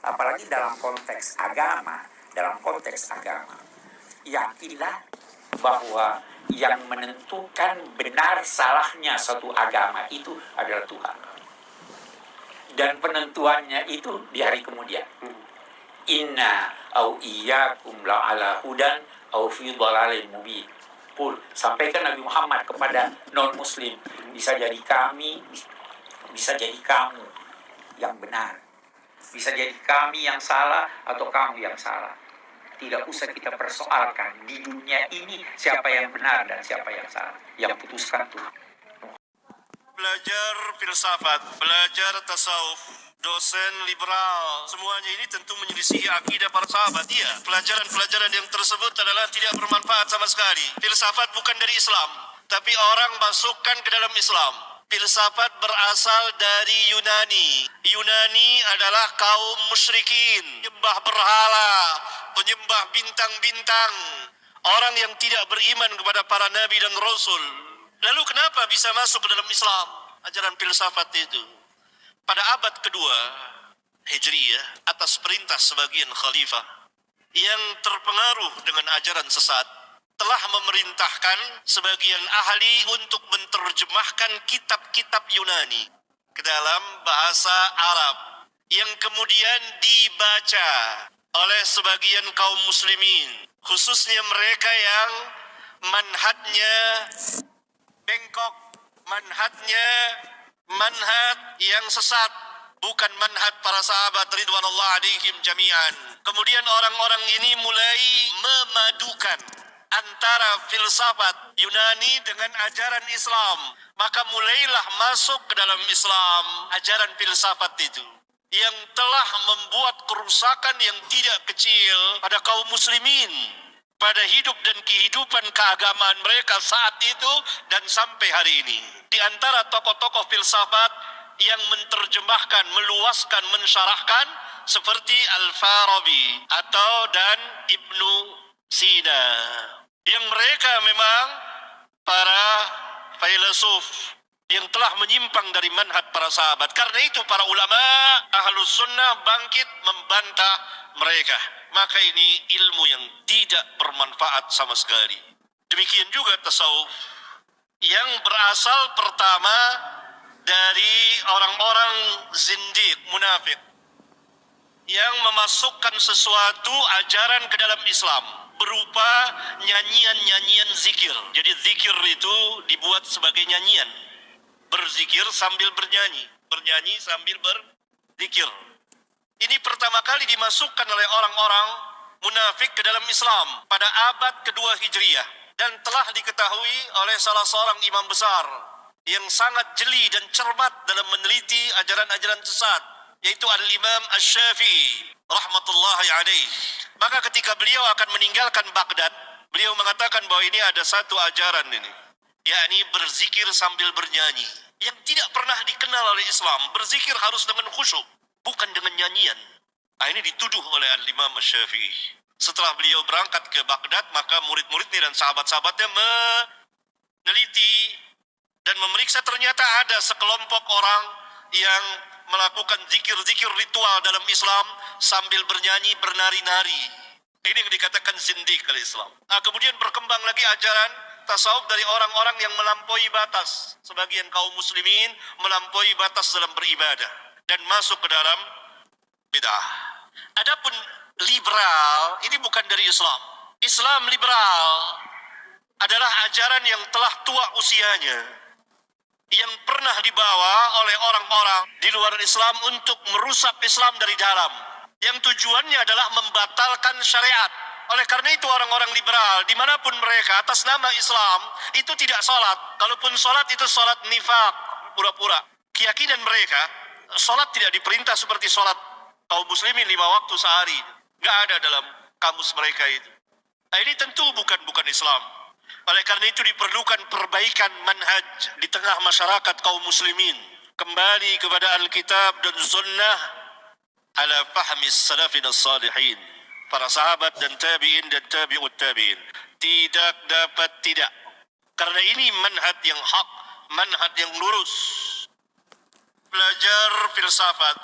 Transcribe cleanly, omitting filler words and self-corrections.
apalagi dalam konteks agama. Yakinlah bahwa yang menentukan benar salahnya satu agama itu adalah Tuhan. Dan penentuannya itu di hari kemudian. Inna au iyyakum la'ala hudan au fi dhalalin mubin. Sampaikan Nabi Muhammad kepada non-muslim, bisa jadi kami, bisa jadi kamu yang benar. Bisa jadi kami yang salah atau kamu yang salah. Tidak usah kita persoalkan di dunia ini siapa yang benar dan siapa yang salah. Yang putuskan Tuhan. Belajar filsafat, belajar tasawuf, dosen liberal, semuanya ini tentu menyelisihi akidah para sahabat. Iya, pelajaran-pelajaran yang tersebut adalah tidak bermanfaat sama sekali. Filsafat bukan dari Islam, tapi orang masukkan ke dalam Islam. Filsafat berasal dari Yunani. Yunani adalah kaum musyrikin, penyembah berhala, penyembah bintang-bintang, orang yang tidak beriman kepada para nabi dan rasul. Lalu kenapa bisa masuk ke dalam Islam ajaran filsafat itu? Pada abad kedua Hijriyah, atas perintah sebagian khalifah yang terpengaruh dengan ajaran sesat, telah memerintahkan sebagian ahli untuk menerjemahkan kitab-kitab Yunani ke dalam bahasa Arab yang kemudian dibaca oleh sebagian kaum muslimin, khususnya mereka yang manhajnya bengkok, manhajnya manhaj yang sesat, bukan manhaj para sahabat ridwanullah alaihim jami'an. Kemudian orang-orang ini mulai memadukan antara filsafat Yunani dengan ajaran Islam. Maka mulailah masuk ke dalam Islam ajaran filsafat itu, yang telah membuat kerusakan yang tidak kecil pada kaum muslimin, pada hidup dan kehidupan keagamaan mereka saat itu dan sampai hari ini. Di antara tokoh-tokoh filsafat yang menerjemahkan, meluaskan, mensyarahkan seperti Al-Farabi dan Ibnu Sina, yang mereka memang para filsuf yang telah menyimpang dari manhaj para sahabat. Karena itu para ulama Ahlus Sunnah bangkit membantah mereka. Maka ini ilmu yang tidak bermanfaat sama sekali. Demikian juga tasawuf yang berasal pertama dari orang-orang zindiq, munafik, yang memasukkan sesuatu ajaran ke dalam Islam berupa nyanyian-nyanyian zikir. Jadi zikir itu dibuat sebagai nyanyian. Berzikir sambil bernyanyi, bernyanyi sambil berzikir. Ini pertama kali dimasukkan oleh orang-orang munafik ke dalam Islam pada abad kedua Hijriyah, dan telah diketahui oleh salah seorang imam besar yang sangat jeli dan cermat dalam meneliti ajaran-ajaran sesat, yaitu Al-Imam Asy-Syafi'i rahmatullahi alaih. Maka ketika beliau akan meninggalkan Baghdad, beliau mengatakan bahwa ini ada satu ajaran ini, yakni berzikir sambil bernyanyi, yang tidak pernah dikenal oleh Islam. Berzikir harus dengan khusyuk, bukan dengan nyanyian. Ini dituduh oleh Al-Imam Asy-Syafi'i. Setelah beliau berangkat ke Baghdad, maka murid-muridnya dan sahabat-sahabatnya meneliti dan memeriksa, ternyata ada sekelompok orang yang melakukan zikir-zikir ritual dalam Islam sambil bernyanyi, bernari-nari. Ini yang dikatakan zindiq oleh Islam. Kemudian berkembang lagi ajaran tasawuf dari orang-orang yang melampaui batas. Sebagian kaum muslimin melampaui batas dalam beribadah dan masuk ke dalam bid'ah. Adapun liberal, ini bukan dari Islam. Islam liberal adalah ajaran yang telah tua usianya, yang pernah dibawa oleh orang-orang di luar Islam untuk merusak Islam dari dalam, yang tujuannya adalah membatalkan syariat. Oleh karena itu orang-orang liberal dimanapun mereka atas nama Islam itu tidak sholat. Kalaupun sholat itu sholat nifaq, pura-pura. Keyakinan mereka, sholat tidak diperintah seperti sholat kaum muslimin 5 waktu sehari. Nggak ada dalam kamus mereka itu. Ini tentu bukan Islam. Oleh karena itu diperlukan perbaikan manhaj di tengah masyarakat kaum muslimin. Kembali kepada Alkitab dan Sunnah ala fahmi salafin as-salihin. Para sahabat dan tabi'in dan tabi'ut tabi'in. Tidak dapat tidak. Karena ini manhaj yang hak, manhaj yang lurus. Belajar filsafat,